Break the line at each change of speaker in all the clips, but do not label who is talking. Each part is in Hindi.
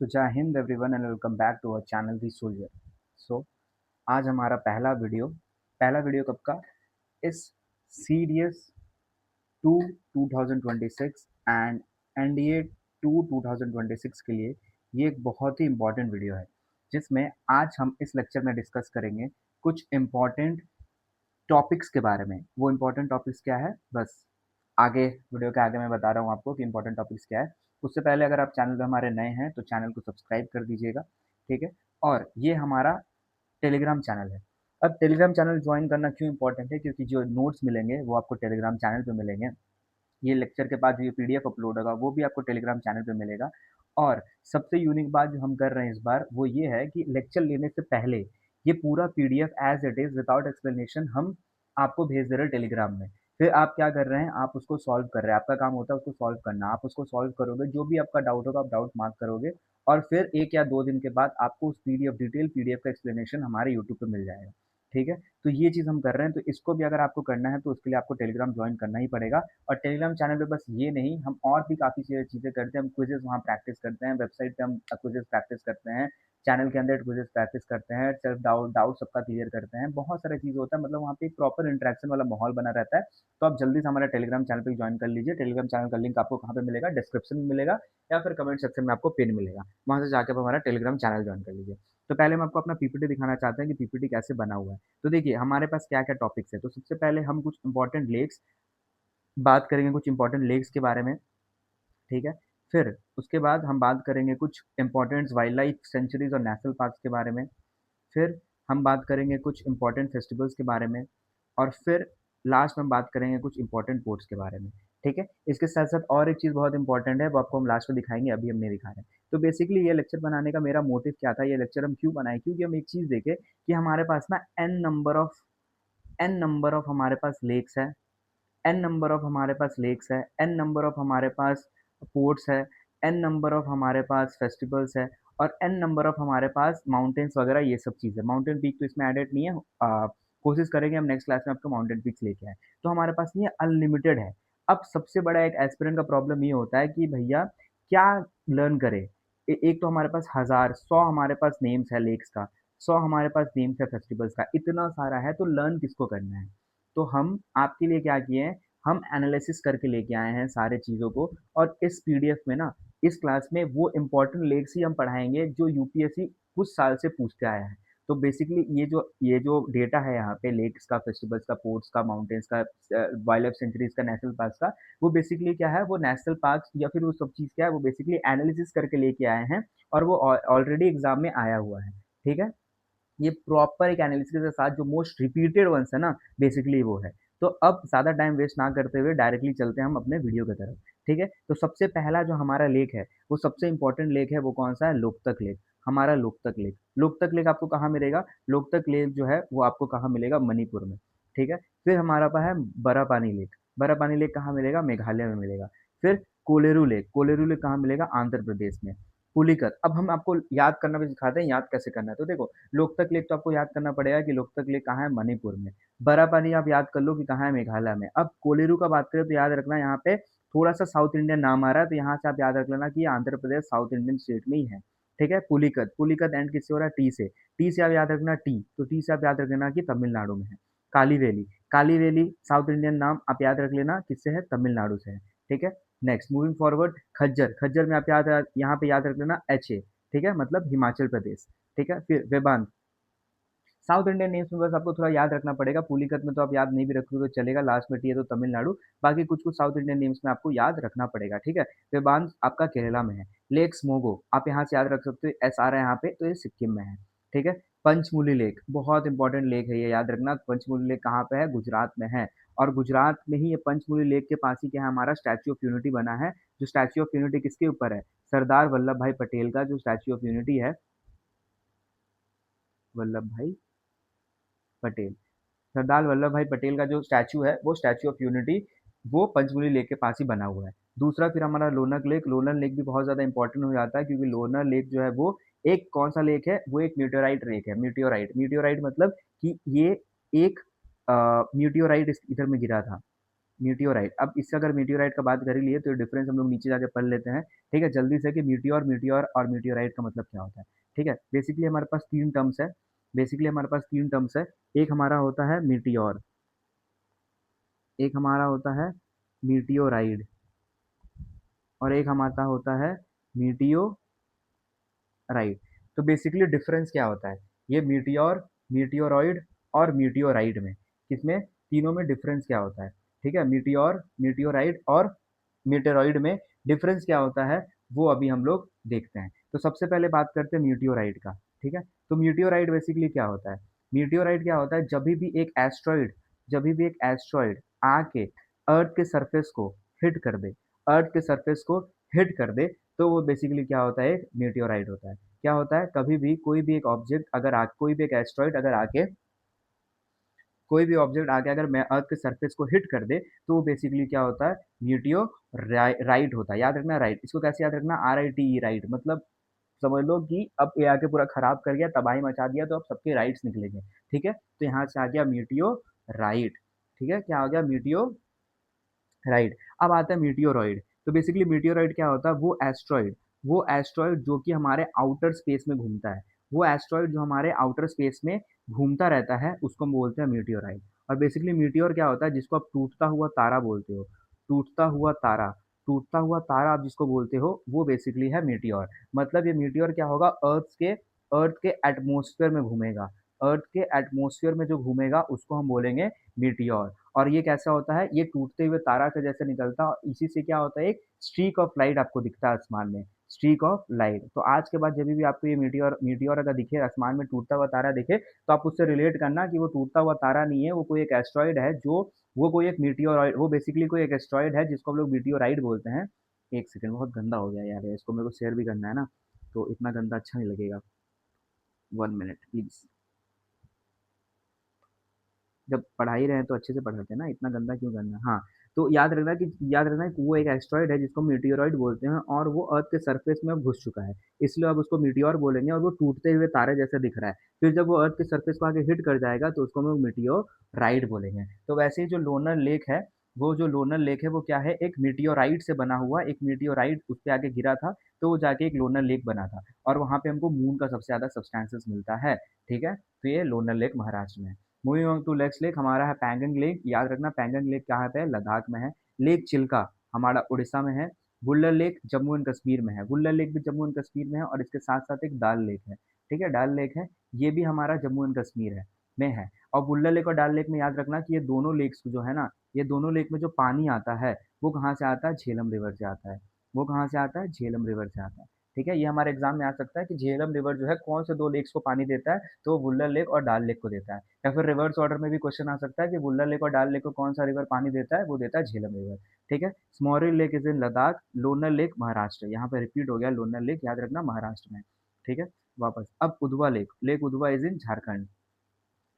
So Jai Hind everyone and welcome back to our channel the soldier. So आज हमारा पहला वीडियो कब का इस CDS two 2026 and NDA two 2026 के लिए ये एक बहुत ही इम्पॉर्टेंट वीडियो है, जिसमें आज हम इस लेक्चर में डिस्कस करेंगे कुछ इम्पॉर्टेंट टॉपिक्स के बारे में। वो इम्पोर्टेंट टॉपिक्स क्या है, बस आगे वीडियो के आगे मैं बता रहा हूँ आपको कि इम्पोर्टेंट टॉपिक्स क्या है। उससे पहले अगर आप चैनल पे हमारे नए हैं तो चैनल को सब्सक्राइब कर दीजिएगा, ठीक है। और ये हमारा टेलीग्राम चैनल है। अब टेलीग्राम चैनल ज्वाइन करना क्यों इंपॉर्टेंट है, क्योंकि जो नोट्स मिलेंगे वो आपको टेलीग्राम चैनल पे मिलेंगे। ये लेक्चर के बाद जो ये पीडीएफ अपलोड होगा वो भी आपको टेलीग्राम चैनल पे मिलेगा। और सबसे यूनिक बात जो हम कर रहे हैं इस बार वो ये है कि लेक्चर लेने से पहले ये पूरा PDF as it is without explanation हम आपको भेज दे रहे हैं टेलीग्राम में। फिर आप क्या कर रहे हैं, आप उसको सॉल्व कर रहे हैं। आपका काम होता है उसको सॉल्व करना। आप उसको सॉल्व करोगे, जो भी आपका डाउट होगा आप डाउट मार्क करोगे, और फिर 1 या 2 दिन के बाद आपको उस पीडीएफ डिटेल पीडीएफ का एक्सप्लेनेशन हमारे यूट्यूब पे मिल जाएगा, ठीक है। तो ये चीज़ हम कर रहे हैं, तो इसको भी अगर आपको करना है तो उसके लिए आपको टेलीग्राम ज्वाइन करना ही पड़ेगा। और टेलीग्राम चैनल पे बस ये नहीं, हम और भी काफ़ी चीज़ें करते हैं। हम क्विज़ेज़ वहाँ प्रैक्टिस करते हैं, वेबसाइट पे हम क्विज़ेज़ प्रैक्टिस करते हैं, चैनल के अंदर क्विज़ेज़ प्रैक्टिस करते हैं, सेल्फ डाउट सबका क्लियर करते हैं। बहुत सारी चीज़ होता है, मतलब वहाँ पे एक प्रॉपर इंटरेक्शन वाला माहौल बना रहता है। तो आप जल्दी से हमारे टेलीग्राम चैनल पे ज्वाइन कर लीजिए। टेलीग्राम चैनल का लिंक आपको कहाँ पे मिलेगा, डिस्क्रिप्शन में मिलेगा या फिर कमेंट सेक्शन में आपको पिन मिलेगा। वहाँ से जाके आप हमारा टेलीग्राम चैनल ज्वाइन कर लीजिए। तो पहले हम आपको अपना पीपीटी दिखाना चाहते हैं कि पीपीटी कैसे बना हुआ है। तो देखिए हमारे पास क्या-क्या टॉपिक्स है। तो सबसे पहले हम कुछ इंपॉर्टेंट लेक्स बात करेंगे, कुछ इंपॉर्टेंट लेक्स के बारे में, ठीक है। फिर उसके बाद हम बात करेंगे कुछ इंपॉर्टेंट वाइल्ड लाइफ सेंचुरीज और नेशनल पार्क्स के बारे में। फिर हम बात करेंगे कुछ इंपॉर्टेंट फेस्टिवल्स के बारे में, और फिर लास्ट में हम बात करेंगे कुछ इंपॉर्टेंट पोर्ट्स के बारे में, ठीक है। इसके साथ साथ और एक चीज़ बहुत इंपॉर्टेंट है, वो आपको हम लास्ट में दिखाएंगे, अभी हम नहीं दिखा रहे हैं। तो बेसिकली ये लेक्चर बनाने का मेरा मोटिव क्या था, ये लेक्चर हम क्यों बनाए, क्योंकि हम एक चीज़ देखें कि हमारे पास ना एन नंबर ऑफ हमारे पास लेक्स है, एन नंबर ऑफ हमारे पास लेक्स है, एन नंबर ऑफ हमारे पास पोर्ट्स है, एन नंबर ऑफ हमारे पास फेस्टिवल्स है, और एन नंबर ऑफ हमारे पास माउंटेन्स वगैरह ये सब चीज़ है। माउंटेन पीक तो इसमें एडेड नहीं है। कोशिश करेंगे हम नेक्स्ट क्लास में आपको माउंटेन पीक्स लेके आए। तो हमारे पास ये अनलिमिटेड है। अब सबसे बड़ा एक एस्पिरेंट का प्रॉब्लम ये होता है कि भैया क्या लर्न करें। एक तो हमारे पास हजार 100 हमारे पास नेम्स है लेक्स का, 100 हमारे पास नेम्स है फेस्टिवल्स का, इतना सारा है तो लर्न किसको करना है। तो हम आपके लिए क्या किए हैं, हम एनालिसिस करके लेके आए हैं सारे चीज़ों को। और इस पीडीएफ में ना, इस क्लास में वो इम्पोर्टेंट लेक्स ही हम पढ़ाएंगे जो यूपीएससी कुछ साल से पूछते आया है। तो बेसिकली ये जो डेटा है यहाँ पे लेक्स का, फेस्टिवल्स का, पोर्ट्स का, माउंटेन्स का, वाइल्ड लाइफ सेंचुरीज का, नेशनल पार्क का, वो बेसिकली क्या है, वो नेशनल पार्क या फिर वो सब चीज़ क्या है, वो बेसिकली एनालिसिस करके लेके आए हैं। और वो ऑलरेडी एग्जाम में आया हुआ है, ठीक है। ये प्रॉपर एक एनालिसिस के साथ जो मोस्ट रिपीटेड वंस है ना, बेसिकली वो है। तो अब ज़्यादा टाइम वेस्ट ना करते हुए डायरेक्टली चलते हैं हम अपने वीडियो की तरफ, ठीक है। तो सबसे पहला जो हमारा लेक है, वो सबसे इंपॉर्टेंट लेक है, वो कौन सा है, लोकतक लेक। हमारा लोकतक लेक, लोकतक लेक आपको कहाँ मिलेगा, लोकतक लेक जो है वो आपको कहाँ मिलेगा, मणिपुर में, ठीक है। फिर हमारा पास है बरापानी लेक। बरापानी लेक कहाँ मिलेगा, मेघालय में मिलेगा। फिर कोलेरू लेक, कोलेरू लेक कहाँ मिलेगा, आंध्र प्रदेश में। पुलिकत, अब हम आपको याद करना भी सिखाते हैं, याद कैसे करना है। तो देखो, लोकतक लेक तो आपको याद करना पड़ेगा कि लोकतक लेक कहाँ है, मणिपुर में। बरापानी आप याद कर लो कि कहाँ है, मेघालय में। अब कोलेरू का बात करें तो याद रखना यहाँ पे थोड़ा सा साउथ इंडियन नाम आ रहा है, तो यहाँ से आप याद रख लेना कि ये Andhra Pradesh south Indian state में ही है, ठीक है। पुलिकत, पुलिकत एंड किससे हो रहा है, टी से। टी से आप याद रखना टी, तो टी से आप याद रख लेना कि तमिलनाडु में है। काली वैली, काली वैली साउथ इंडियन नाम आप याद रख लेना किससे है, तमिलनाडु से है, ठीक है। नेक्स्ट मूविंग फॉरवर्ड, खज्जर, खज्जर में आप यहाँ पे याद रख लेना एच ए, ठीक है, मतलब हिमाचल प्रदेश, ठीक है। फिर वेबांत, साउथ इंडियन नेम्स में बस आपको थोड़ा याद रखना पड़ेगा। पुलिकत में तो आप याद नहीं भी रखोगे तो चलेगा, लास्ट में टी है तो तमिलनाडु। बाकी कुछ कुछ साउथ इंडियन नेम्स में आपको याद रखना पड़ेगा, ठीक है। वेबांत आपका केरला में है। लेक स्मोगो आप यहाँ से याद रख सकते हो, एस आ रहा है यहाँ पे, तो ये सिक्किम में है, ठीक है। पंचमूली लेक बहुत इंपॉर्टेंट लेक है, ये याद रखना। पंचमूली लेक कहाँ पे है, गुजरात में है। और गुजरात में ही ये पंचमूली लेक के पास ही क्या है, हमारा स्टैच्यू ऑफ यूनिटी बना है। जो स्टैच्यू ऑफ यूनिटी किसके ऊपर है, सरदार वल्लभ भाई पटेल का जो स्टैच्यू ऑफ यूनिटी है, वल्लभ भाई पटेल, सरदार वल्लभ भाई पटेल का जो स्टैचू है, वो स्टैचू ऑफ यूनिटी वो पंचमूली लेक के पास ही बना हुआ है। दूसरा फिर हमारा लोनक लेक, लोनर लेक भी बहुत ज़्यादा इंपॉर्टेंट हो जाता है, क्योंकि लोनर लेक जो है वो एक कौन सा लेक है, वो एक म्यूटेराइट लेक है। म्यूटियोराइट, म्यूटियोराइट मतलब कि ये एक म्यूटियोराइट इधर में गिरा था, मीटियोराइट। अब इससे अगर मीटियोराइट का बात कर ही लिए तो डिफरेंस हम लोग नीचे जाके पढ़ लेते हैं, ठीक है, जल्दी से, कि मीटियोर, मीटियोर और मीटियोराइट का मतलब क्या होता है। ठीक है, बेसिकली हमारे पास तीन टर्म्स है, बेसिकली हमारे पास तीन टर्म्स है। एक हमारा होता है मीटियोर, एक हमारा होता है मीटियोराइड, और एक हमारा होता है मीटियोराइट। तो बेसिकली डिफरेंस क्या होता है, ये मीटियोर, मीटियोरॉइड और मीटियोराइड में, किसमें, तीनों में डिफरेंस क्या होता है। ठीक है, मीटियोर, मीटियोराइड और मीटेरॉइड में डिफरेंस क्या होता है, वो अभी हम लोग देखते हैं। तो सबसे पहले बात करते हैं मीटियोराइड का। ठीक है, तो मीटियोराइड बेसिकली क्या होता है, मीटियोराइड क्या होता है, जब भी एक एस्ट्रॉइड आके अर्थ के सरफेस को हिट कर दे, अर्थ के सरफेस को हिट कर दे, तो वो बेसिकली क्या होता है, एक मीटियोराइड होता है। क्या होता है, कभी भी कोई भी एक ऑब्जेक्ट अगर कोई भी एक एस्ट्रॉइड अगर आके, कोई भी ऑब्जेक्ट आके अगर मैं अर्थ के सरफेस को हिट कर दे, तो वो बेसिकली क्या होता है, मीटियो राइट होता है। याद रखना राइट, इसको कैसे याद रखना, RITE राइट, मतलब समझ लो कि अब ये आके पूरा खराब कर गया, तबाही मचा दिया, तो अब सबके राइट्स निकलेंगे। ठीक है, तो यहाँ से आ गया मीटियो राइट। ठीक है, क्या हो गया, मीटियो राइट। अब आता है मीटियोरॉइड। तो बेसिकली मीटियोरॉइड क्या होता है, वो एस्ट्रॉइड जो कि हमारे आउटर स्पेस में घूमता है, वो एस्ट्रॉइड जो हमारे आउटर स्पेस में घूमता रहता है, उसको हम बोलते हैं मीटियोराइड। और बेसिकली मीटियोर क्या होता है, जिसको आप टूटता हुआ तारा बोलते हो, टूटता हुआ तारा, टूटता हुआ तारा आप जिसको बोलते हो, वो बेसिकली है मीटियोर। मतलब ये मीटियोर क्या होगा, अर्थ के एटमोसफेयर में घूमेगा, अर्थ के एटमोसफेयर में जो घूमेगा उसको हम बोलेंगे मीटियोर। और ये कैसा होता है, ये टूटते हुए तारा के जैसे निकलता है, और इसी से क्या होता है, एक स्ट्रीक ऑफ लाइट आपको दिखता है आसमान में, स्ट्रीक ऑफ लाइट। तो आज के बाद जब भी आपको ये मीटियोर मीटियोर अगर दिखे, आसमान में टूटता हुआ तारा दिखे, तो आप उससे रिलेट करना कि वो टूटता हुआ तारा नहीं है, वो कोई एक एस्ट्रॉइड है, जो वो कोई एक मीटियोर, वो बेसिकली कोई एक एस्ट्रॉइड है जिसको हम लोग मीटियोराइड बोलते हैं। एक सेकंड, बहुत गंदा हो गया यार, इसको मेरे को शेयर भी करना है ना, तो इतना गंदा अच्छा नहीं लगेगा। 1 मिनट प्लीज, जब पढ़ा ही रहे हैं तो अच्छे से पढ़ाते हैं ना, इतना गंदा क्यों करना। हाँ, तो याद रखना कि वो एक एस्ट्रॉइड है जिसको मीटियोरॉइड बोलते हैं, और वो अर्थ के सरफेस में अब घुस चुका है, इसलिए अब उसको मीटियोर बोलेंगे, और वो टूटते हुए तारे जैसे दिख रहा है। फिर जब वो अर्थ के सरफेस को आके हिट कर जाएगा, तो उसको हम लोग मीटियोराइड बोलेंगे। तो वैसे ही जो लोनर लेक है, वो जो लोनर लेक है वो क्या है, एक मीटियोराइट से बना हुआ, एक मीटियोराइट उस पे आके गिरा था, तो वो जाके एक लोनर लेक बना था, और वहां पे हमको मून का सबसे ज्यादा सब्सटेंसेस मिलता है। ठीक है, तो ये लोनर लेक महाराष्ट्र में है। Moving on to next lake, हमारा है पैंगंग लेक। याद रखना पैंगंग लेक कहाँ पे है, लद्दाख में है। लेक चिल्का हमारा उड़ीसा में है। बुल्लर लेक जम्मू एंड कश्मीर में है, बुल्लर लेक भी जम्मू एंड कश्मीर में है, और इसके साथ साथ एक डाल लेक है। ठीक है, डाल लेक है, ये भी हमारा जम्मू एंड कश्मीर है में है। और बुल्लर लेक और डाल लेक में याद रखना कि ये दोनों लेक्स जो है ना, ये दोनों लेक में जो पानी आता है, वो कहाँ से आता है, झेलम रिवर से आता है। वो कहाँ से आता है, झेलम रिवर से आता है। ठीक है, ये हमारे एग्जाम में आ सकता है कि झेलम रिवर जो है कौन से दो लेक्स को पानी देता है, तो वो बुल्लर लेक और डाल लेक को देता है। या फिर रिवर्स ऑर्डर में भी क्वेश्चन आ सकता है कि बुल्लर लेक और डाल लेक को कौन सा रिवर पानी देता है, वो देता है झेलम रिवर। ठीक है, स्मॉरिल lake is in Ladakh, Lonar lake Maharashtra, यहाँ पे रिपीट हो गया लोनर लेक, याद रखना महाराष्ट्र में। ठीक है, वापस अब Udhwa lake, lake Udhwa is in Jharkhand.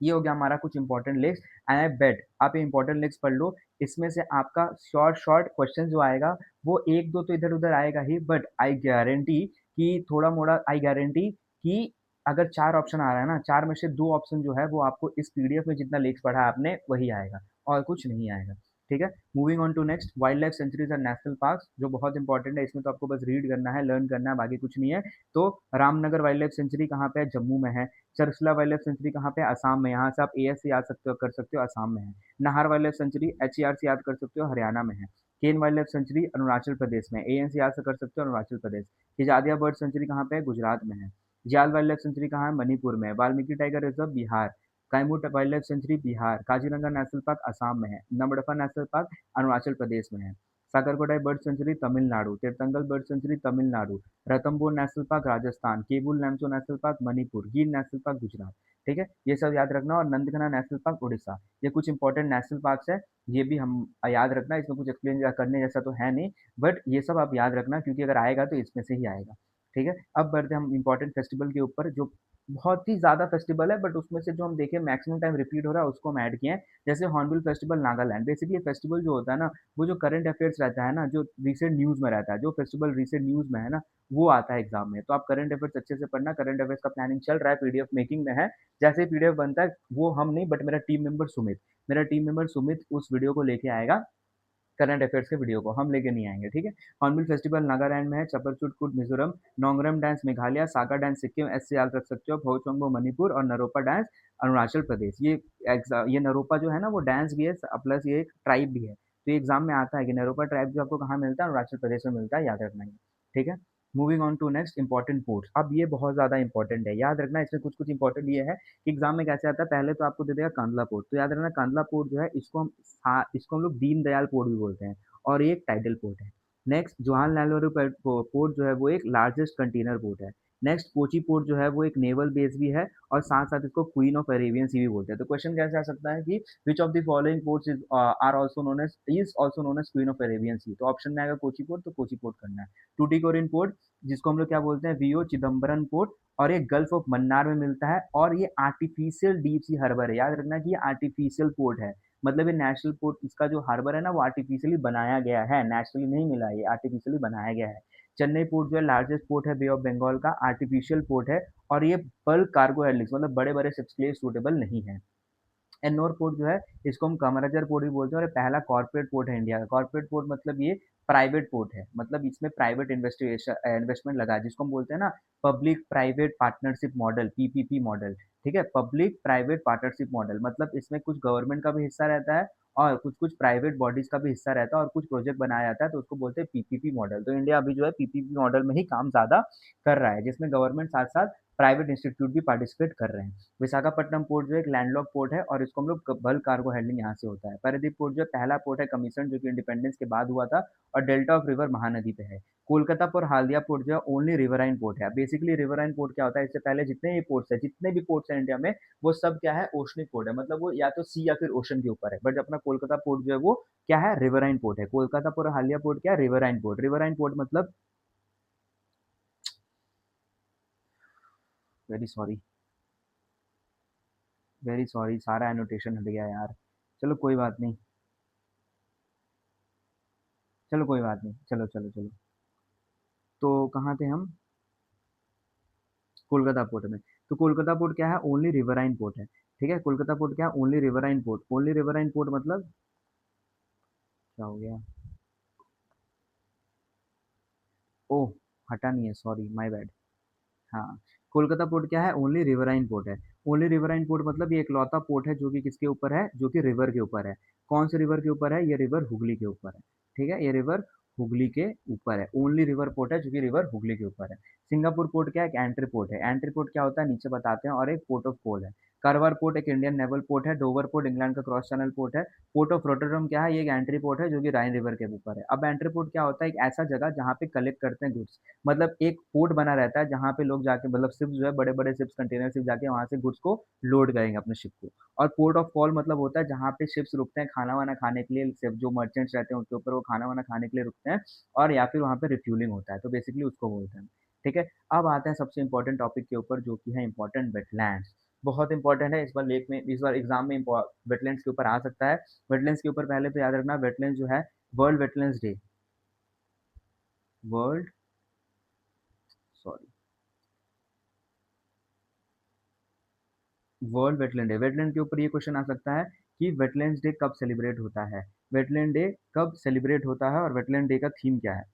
ये हो गया हमारा कुछ इंपॉर्टेंट लेक्स। एंड आई बेट आप ये इंपॉर्टेंट लेक्स पढ़ लो, इसमें से आपका शॉर्ट शॉर्ट क्वेश्चन जो आएगा, वो एक दो तो इधर उधर आएगा ही, बट आई गारंटी कि थोड़ा मोड़ा, आई गारंटी कि अगर चार ऑप्शन आ रहा है ना, चार में से दो ऑप्शन जो है वो आपको इस PDF में जितना लेक्स पढ़ा है आपने वही आएगा, और कुछ नहीं आएगा। ठीक है, moving on to next, wildlife sanctuaries and national park, जो बहुत इंपॉर्टेंट है, इसमें तो आपको बस रीड करना है, लर्न करना है, बाकी कुछ नहीं है। तो रामनगर वाइल्ड लाइफ सेंचुरी कहाँ पे है, जम्मू में है। चरसला वाइल्ड लाइफ सेंचुरी कहाँ पे है, असम में, यहाँ से आप AS से याद सकते हो, कर सकते हो, असम में है। Nahar wild life sanctuary HER से याद कर सकते हो, हरियाणा में है। केन wild life sanctuary Arunachal Pradesh में, AN से याद से कर सकते हो, अरुणाचल प्रदेश। हिजादिया बर्ड सेंचुरी कहाँ पे है, गुजरात में है। जियाल वाइल्ड लाइफ सेंचुरी कहाँ है, मणिपुर में। Valmiki tiger reserve Bihar. Kaimur wildlife sanctuary Bihar. Kaziranga national park Assam में है। नमड़फा नेशनल पार्क अरुणाचल प्रदेश में है। Sakkarakottai bird sanctuary Tamil Nadu. Theerthangal bird sanctuary Tamil Nadu. Ranthambore national park Rajasthan. Keibul Lamjao national park Manipur. Gir national park Gujarat. ठीक है, ये सब याद रखना। और नंदगना नेशनल पार्क उड़ीसा। ये कुछ इंपॉर्टेंट नेशनल पार्क्स है, ये भी हम याद रखना, इसमें कुछ एक्सप्लेन करने जैसा तो है नहीं, बट ये सब आप याद रखना, क्योंकि अगर आएगा तो इसमें से ही आएगा। ठीक है, अब बढ़ते हम इंपॉर्टेंट फेस्टिवल के ऊपर, जो बहुत ही ज़्यादा फेस्टिवल है, बट उसमें से जो हम देखें मैक्सिमम टाइम रिपीट हो रहा है उसको हम ऐड किए हैं। जैसे hornbill festival Nagaland. Basically festival जो होता है ना, वो जो करंट अफेयर्स रहता है ना, जो रिसेंट न्यूज़ में रहता है, जो फेस्टिवल रिसेंट न्यूज़ में है ना, वो आता है एग्जाम में। तो आप करंट अफेयर्स अच्छे से पढ़ना, करंट अफेयर्स का प्लानिंग चल रहा है, PDF मेकिंग में है। जैसे PDF बनता है, वो हम नहीं, बट मेरा टीम मेंबर सुमित उस वीडियो को लेके आएगा, करंट अफेयर्स के वीडियो को हम लेके नहीं आएंगे, ठीक है। हॉर्नबिल फेस्टिवल नागालैंड में है, चपरचूट मिजोरम, नोंगरम डांस मेघालय, सागा डांस सिक्किम, ऐसे याद रख सकते हो, भोचोंगो मणिपुर और नरोपा डांस अरुणाचल प्रदेश। ये नरोपा जो है ना वो डांस भी है प्लस ये एक ट्राइब भी है। तो ये एग्जाम में आता है कि नरोपा ट्राइब जो आपको कहाँ मिलता है, अरुणाचल प्रदेश में मिलता है, याद रखना है, ठीक है। Moving on to next important ports. अब ये बहुत ज्यादा इंपॉर्टेंट है, याद रखना। इसमें कुछ कुछ इंपॉर्टेंट ये है कि एग्जाम में कैसे आता है। पहले तो आपको दे देगा कांदला पोर्ट, तो याद रखना कांदला पोर्ट जो है इसको हम लोग दीन दयाल पोर्ट भी बोलते हैं, और ये एक टाइडल पोर्ट है। नेक्स्ट जवाहरलाल नेहरू पोर्ट जो है वो एक लार्जेस्ट कंटेनर पोर्ट है। नेक्स्ट कोची पोर्ट जो है वो एक नेवल बेस भी है, और साथ साथ इसको क्वीन ऑफ अरेबियन सी भी बोलते हैं। तो क्वेश्चन कैसे आ सकता है कि which of the following ports is also known as queen of Arabian sea. तो ऑप्शन में आएगा कोची पोर्ट, तो कोची पोर्ट करना है। टूटिकोरिन पोर्ट जिसको हम लोग क्या बोलते हैं, वीओ चिदम्बरम पोर्ट, और ये गल्फ ऑफ मन्नार में मिलता है, और ये आर्टिफिशियल डीप सी हार्बर है। याद रखना कि ये आर्टिफिशियल पोर्ट है, मतलब ये नेशनल पोर्ट, इसका जो हार्बर है ना वो आर्टिफिशियली बनाया गया है, नेचुरली नहीं मिला, ये आर्टिफिशियली बनाया गया है। चेन्नई पोर्ट जो है लार्जेस्ट पोर्ट है बे ऑफ बंगाल का, आर्टिफिशियल पोर्ट है, और ये बल्क कार्गो हैंडलिंग मतलब बड़े बड़े शिप्स के लिए सूटेबल नहीं है। एन्नोर पोर्ट जो है इसको हम कामराजर पोर्ट भी बोलते हैं, और ये पहला कॉर्पोरेट पोर्ट है इंडिया का। कॉर्पोरेट पोर्ट मतलब ये प्राइवेट पोर्ट है, मतलब इसमें प्राइवेट इन्वेस्टमेंट लगा है, जिसको हम बोलते हैं ना public private partnership model, PPP model, ठीक है। पब्लिक प्राइवेट पार्टनरशिप मॉडल मतलब इसमें कुछ गवर्नमेंट का भी हिस्सा रहता है, और कुछ कुछ प्राइवेट बॉडीज का भी हिस्सा रहता है, और कुछ प्रोजेक्ट बनाया जाता है, तो उसको बोलते हैं पीपीपी मॉडल। तो इंडिया अभी जो है पीपीपी मॉडल में ही काम ज्यादा कर रहा है, जिसमें गवर्नमेंट साथ साथ प्राइवेट इंस्टीट्यूट भी पार्टिसिपेट कर रहे हैं। विशाखापट्टनम पोर्ट जो एक लैंडलॉक पोर्ट है, और इसको हम लोग बल्क कार्गो हैंडलिंग यहाँ से होता है। पारादीप पोर्ट जो पहला पोर्ट है कमीशन, जो कि इंडिपेंडेंस के बाद हुआ था, और डेल्टा ऑफ रिवर महानदी पे है। कोलकाता और हाल्दिया पोर्ट जो है ओनली रिवराइन पोर्ट है। बेसिकली रिवराइन पोर्ट क्या होता है, इससे पहले जितने भी पोर्ट्स है, जितने भी पोर्ट्स है इंडिया में, वो सब क्या है, ओशनिक पोर्ट है, मतलब वो या तो सी या फिर ओशन के ऊपर है। बट अपना कोलकाता पोर्ट जो है वो क्या है, रिवराइन पोर्ट है। कोलकाता और हालिया पोर्ट क्या है, रिवराइन पोर्ट। रिवराइन पोर्ट मतलब, वेरी सॉरी, वेरी सॉरी, सारा एनोटेशन हट गया यार। चलो कोई बात नहीं, चलो कोई बात नहीं, चलो चलो चलो। तो कहाँ थे हम, कोलकाता पोर्ट में। तो कोलकाता पोर्ट क्या है, ओनली रिवराइन पोर्ट है, ठीक है। कोलकाता पोर्ट क्या है, only riverine port. Only riverine port मतलब क्या हो गया, ओह हटा नहीं है, सॉरी माय बैड। हाँ, कोलकाता पोर्ट क्या है, ओनली रिवराइन पोर्ट है। ओनली रिवराइन पोर्ट मतलब ये इकलौता पोर्ट है जो कि किसके ऊपर है, जो कि रिवर के ऊपर है। कौन से रिवर के ऊपर है, ये रिवर हुगली के ऊपर है, ठीक है। ये रिवर हुगली के ऊपर है, ओनली रिवर पोर्ट है जो कि रिवर हुगली के ऊपर है। सिंगापुर पोर्ट क्या है, एक एंट्री पोर्ट है। एंट्री पोर्ट क्या होता है नीचे बताते हैं, और एक पोर्ट ऑफ कॉल है। कारवार पोर्ट एक इंडियन नेवल पोर्ट है। डोवर पोर्ट इंग्लैंड का क्रॉस चैनल पोर्ट है। पोर्ट ऑफ रोटरडम क्या है, ये एक एंट्री पोर्ट है जो कि राइन रिवर के ऊपर है। अब एंट्री पोर्ट क्या होता है, एक ऐसा जगह जहाँ पे कलेक्ट करते हैं गुड्स, मतलब एक पोर्ट बना रहता है जहाँ पे लोग जाके, मतलब शिप जो है बड़े बड़े शिप्स कंटेनर शिप जाके वहां से गुड्स को लोड करेंगे अपने शिप को। और पोर्ट ऑफ कॉल मतलब होता है जहाँ पे शिप्स रुकते हैं खाना वाना खाने के लिए, शिप जो मर्चेंट्स रहते हैं उनके ऊपर वो खाना वाना खाने के लिए रुकते हैं, और या फिर वहाँ पे रिफ्यूलिंग होता है, तो बेसिकली उसको बोलते हैं, ठीक है। अब आते हैं सबसे इंपॉर्टेंट टॉपिक के ऊपर, जो कि है इंपॉर्टेंट वेटलैंड्स। बहुत इंपॉर्टेंट है, इस बार लेक में, इस बार एग्जाम में वेटलैंड्स के ऊपर आ सकता है। वेटलैंड्स के ऊपर पहले तो याद रखना, वेटलैंड्स जो है world wetlands day, world, sorry, world wetland day. Wetland के ऊपर ये क्वेश्चन आ सकता है कि वेटलैंड्स डे कब सेलिब्रेट होता है, वेटलैंड डे कब सेलिब्रेट होता है, और वेटलैंड डे का थीम क्या है,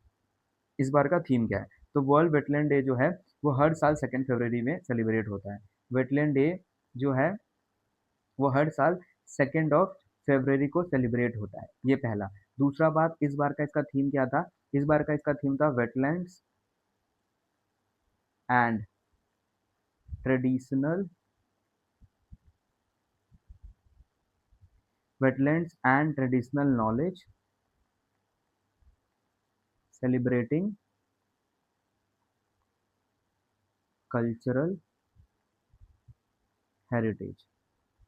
इस बार का थीम क्या है। तो वर्ल्ड वेटलैंड डे जो है वो हर साल 2 फरवरी में सेलिब्रेट होता है। वेटलैंड डे जो है वो हर साल 2 फरवरी को सेलिब्रेट होता है, ये पहला। दूसरा बात, इस बार का इसका थीम क्या था, इस बार का इसका थीम था wetlands and traditional, wetlands and traditional knowledge celebrating cultural heritage,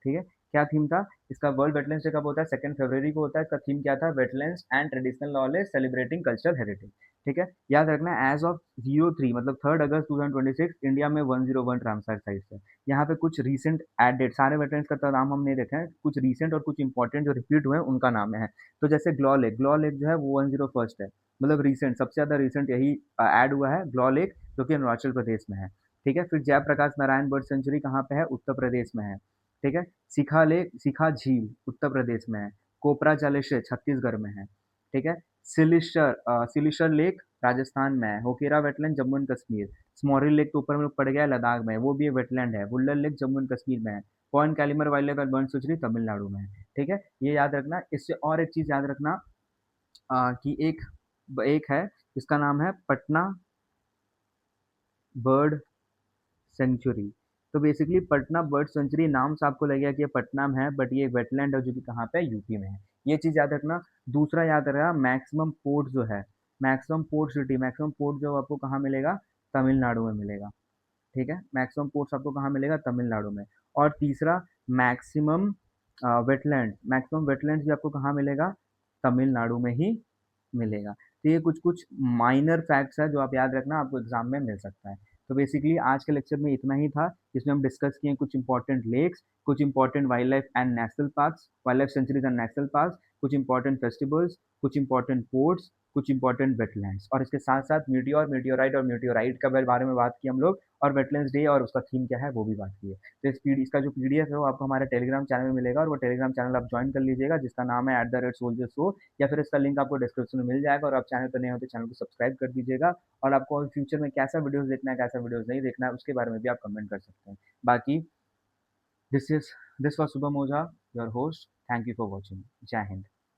ठीक है। क्या थीम था इसका, वर्ल्ड वेटलैंड्स डे कब होता है, 2 फरवरी को होता है। इसका थीम क्या था, wetlands and traditional knowledge celebrating cultural heritage, ठीक है। याद रखना एज ऑफ 03 मतलब 3 अगस्त 2026 इंडिया में 101 रामसर साइट्स है। यहाँ पे कुछ रीसेंट एडेड, सारे वेटलैंड्स का तो नाम हम नहीं देखे हैं, कुछ रीसेंट और कुछ इंपॉर्टेंट जो रिपीट हुए हैं उनका नाम है। तो जैसे ग्लॉ लेक, ग्लॉ लेक जो है वो 101st है, मतलब रीसेंट सबसे ज्यादा रीसेंट यही ऐड हुआ है, ग्लॉ लेक, जो कि अरुणाचल प्रदेश में है, ठीक है। फिर जयप्रकाश नारायण बर्ड सेंचुरी कहाँ पे है, उत्तर प्रदेश में है, ठीक है। शिखा झील उत्तर प्रदेश में है। कोपरा जलाशय छत्तीसगढ़ में है, ठीक है? सिलिशर लेक राजस्थान में है, होकेरा वेटलैंड जम्मू एंड कश्मीर, स्मॉरिल लेक तो ऊपर में पड़ गया है लद्दाख में, वो भी एक वेटलैंड है, वुल्लर लेक जम्मू एंड कश्मीर में है, point Calimere wildlife and bird sanctuary Tamil Nadu में है, ठीक है? ये याद रखना। इससे और एक चीज़ याद रखना कि एक है, इसका नाम है पटना बर्ड सेंचुरी। तो बेसिकली पटना बर्ड सेंचुरी नाम से आपको लगेगा कि ये पटना में है, बट ये एक वेटलैंड है जो कि कहाँ पे है, यूपी में है। ये चीज़ याद रखना। दूसरा याद रखना, मैक्सिमम पोर्ट जो है, मैक्सिमम पोर्ट जो आपको कहाँ मिलेगा, तमिलनाडु में मिलेगा, ठीक है? मैक्सिमम पोर्ट्स आपको कहाँ मिलेगा, तमिलनाडु में। और तीसरा, मैक्सिमम मैक्सिमम वेटलैंड्स भी आपको कहाँ मिलेगा, तमिलनाडु में ही मिलेगा। तो ये कुछ-कुछ माइनर फैक्ट्स हैं जो आप याद रखना, आपको एग्ज़ाम में मिल सकता है। तो बेसिकली आज के लेक्चर में इतना ही था, जिसमें हम डिस्कस किए कुछ इंपॉर्टेंट लेक्स, कुछ important wild life centuries and national parks, कुछ इंपॉर्टेंट फेस्टिवल्स, कुछ इंपॉर्टेंट पोर्ट्स, कुछ इंपॉर्टेंट वेटलैंड्स और इसके साथ-साथ मीटियोराइट का बारे में बात की हम लोग और वेटलैंड्स डे और उसका थीम क्या है वो भी बात की है। तो इसका जो पीडीएफ है वो आपको हमारे टेलीग्राम चैनल में मिलेगा और वो टेलीग्राम चैनल आप जॉइन कर लीजिएगा जिसका नाम है @soldier या फिर इसका लिंक आपको डिस्क्रिप्शन में मिल जाएगा और आप चैनल पर नए हो तो चैनल को सब्सक्राइब कर दीजिएगा और आपको फ्यूचर में कैसा वीडियोस देखना है, कैसा वीडियोस नहीं देखना है, उसके बारे में भी आप कमेंट कर सकते हैं। बाकी this was Shubham Ojha, your host. Thank you for watching. जय हिंद।